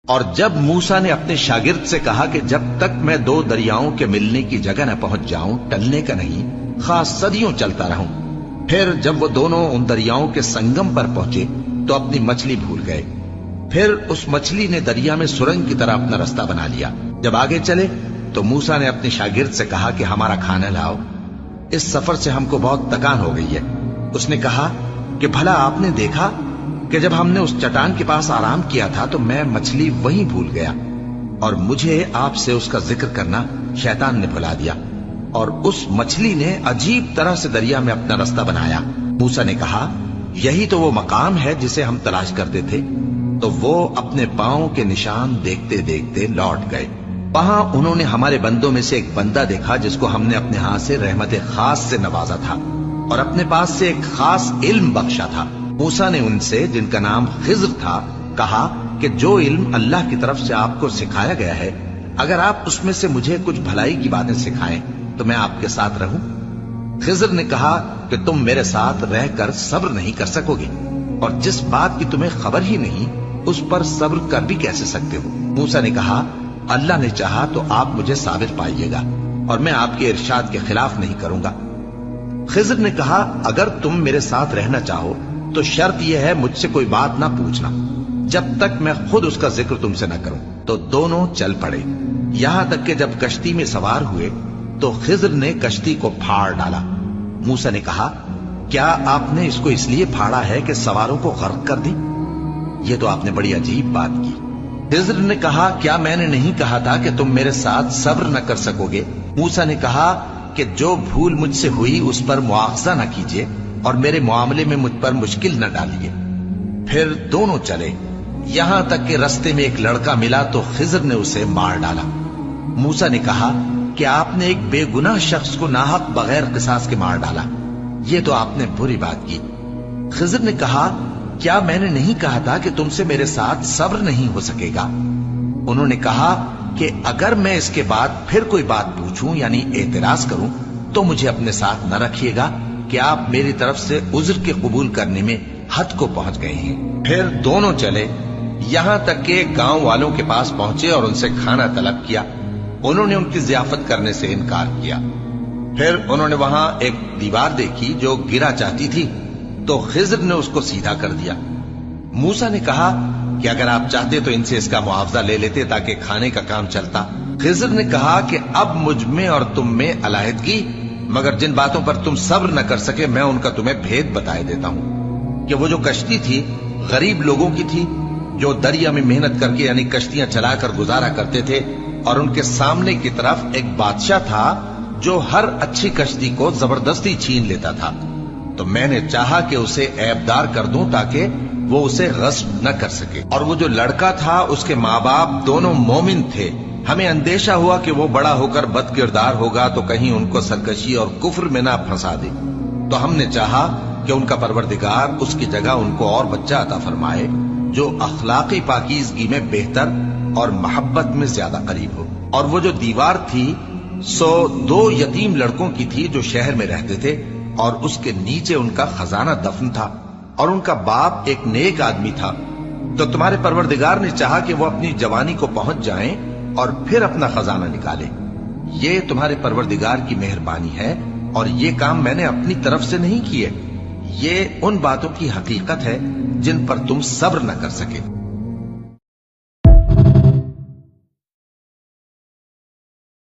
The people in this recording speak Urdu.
اور جب موسیٰ نے اپنے شاگرد سے کہا کہ جب تک میں دو دریاؤں کے ملنے کی جگہ نہ پہنچ جاؤں ٹلنے کا نہیں، خاص صدیوں چلتا رہوں۔ پھر جب وہ دونوں ان دریاؤں کے سنگم پر پہنچے تو اپنی مچھلی بھول گئے۔ پھر اس مچھلی نے دریا میں سرنگ کی طرح اپنا رستہ بنا لیا۔ جب آگے چلے تو موسیٰ نے اپنے شاگرد سے کہا کہ ہمارا کھانا لاؤ، اس سفر سے ہم کو بہت تکان ہو گئی ہے۔ اس نے کہا کہ بھلا آپ نے دیکھا کہ جب ہم نے اس چٹان کے پاس آرام کیا تھا تو میں مچھلی وہیں بھول گیا، اور مجھے آپ سے اس کا ذکر کرنا شیطان نے بھلا دیا، اور اس مچھلی نے عجیب طرح سے دریا میں اپنا رستہ بنایا۔ موسیٰ نے کہا یہی تو وہ مقام ہے جسے ہم تلاش کرتے تھے۔ تو وہ اپنے پاؤں کے نشان دیکھتے دیکھتے لوٹ گئے۔ وہاں انہوں نے ہمارے بندوں میں سے ایک بندہ دیکھا جس کو ہم نے اپنے ہاتھ سے رحمت خاص سے نوازا تھا اور اپنے پاس سے ایک خاص علم بخشا تھا۔ موسیٰ نے ان سے جن کا نام خضر تھا کہا کہ جو علم اللہ کی طرف سے آپ کو سکھایا گیا ہے، اگر آپ اس میں سے مجھے کچھ بھلائی کی باتیں سکھائیں تو میں آپ کے ساتھ رہوں۔ خضر نے کہا کہ تم میرے ساتھ رہ کر صبر نہیں کر سکو گے، اور جس بات کی تمہیں خبر ہی نہیں اس پر صبر کر بھی کیسے سکتے ہو؟ موسیٰ نے کہا اللہ نے چاہا تو آپ مجھے صابر پائیے گا، اور میں آپ کے ارشاد کے خلاف نہیں کروں گا۔ خضر نے کہا اگر تم میرے ساتھ رہنا چاہو تو شرط یہ ہے مجھ سے کوئی بات نہ پوچھنا جب تک میں خود اس کا ذکر تم سے نہ کروں۔ تو دونوں چل پڑے، یہاں تک کہ جب کشتی میں سوار ہوئے تو خضر نے کشتی کو پھاڑ ڈالا۔ موسیٰ نے کہا کیا آپ نے اس کو اس لیے پھاڑا ہے کہ سواروں کو غرق کر دیں؟ یہ تو آپ نے بڑی عجیب بات کی۔ خضر نے کہا کیا میں نے نہیں کہا تھا کہ تم میرے ساتھ صبر نہ کر سکو گے؟ موسیٰ نے کہا کہ جو بھول مجھ سے ہوئی اس پر مواخذہ نہ کیجیے اور میرے معاملے میں مجھ پر مشکل نہ ڈالیے۔ پھر دونوں چلے، یہاں تک کہ رستے میں ایک لڑکا ملا تو خضر نے اسے مار ڈالا۔ موسیٰ نے کہا کہ آپ نے ایک بے گناہ شخص کو ناحق بغیر قصاص کے مار ڈالا، یہ تو آپ نے بری بات کی۔ خضر نے کہا کیا میں نے نہیں کہا تھا کہ تم سے میرے ساتھ صبر نہیں ہو سکے گا؟ انہوں نے کہا کہ اگر میں اس کے بعد پھر کوئی بات پوچھوں یعنی اعتراض کروں تو مجھے اپنے ساتھ نہ رکھیے گا کہ آپ میری طرف سے عذر کے قبول کرنے میں حد کو پہنچ گئے ہیں۔ پھر دونوں چلے، یہاں تک کہ گاؤں والوں کے پاس پہنچے اور ان سے کھانا طلب کیا۔ انہوں نے ان کی ضیافت کرنے سے انکار کیا۔ پھر انہوں نے وہاں ایک دیوار دیکھی جو گرا چاہتی تھی تو خضر نے اس کو سیدھا کر دیا۔ موسیٰ نے کہا کہ اگر آپ چاہتے تو ان سے اس کا معاوضہ لے لیتے تاکہ کھانے کا کام چلتا۔ خضر نے کہا کہ اب مجھ میں اور تم میں علیحدگی، مگر جن باتوں پر تم صبر نہ کر سکے میں ان کا تمہیں بھید بتائے دیتا ہوں کہ وہ جو کشتی تھی غریب لوگوں کی تھی جو دریا میں محنت کر کے یعنی کشتیاں چلا کر گزارا کرتے تھے، اور ان کے سامنے کی طرف ایک بادشاہ تھا جو ہر اچھی کشتی کو زبردستی چھین لیتا تھا۔ تو میں نے چاہا کہ اسے عیبدار کر دوں تاکہ وہ اسے غصب نہ کر سکے، اور وہ جو لڑکا تھا اس کے ماں باپ دونوں مومن تھے۔ ہمیں اندیشہ ہوا کہ وہ بڑا ہو کر بد کردار ہوگا تو کہیں ان کو سرکشی اور کفر میں نہ پھنسا دے، تو ہم نے چاہا کہ ان کا پروردگار اس کی جگہ ان کو اور بچہ عطا فرمائے جو اخلاقی پاکیزگی میں بہتر اور محبت میں زیادہ قریب ہو۔ اور وہ جو دیوار تھی سو 2 یتیم لڑکوں کی تھی جو شہر میں رہتے تھے، اور اس کے نیچے ان کا خزانہ دفن تھا، اور ان کا باپ ایک نیک آدمی تھا۔ تو تمہارے پروردگار نے چاہا کہ وہ اپنی جوانی کو پہنچ جائیں اور پھر اپنا خزانہ نکالے۔ یہ تمہارے پروردگار کی مہربانی ہے، اور یہ کام میں نے اپنی طرف سے نہیں کیے، یہ ان باتوں کی حقیقت ہے جن پر تم صبر نہ کر سکے۔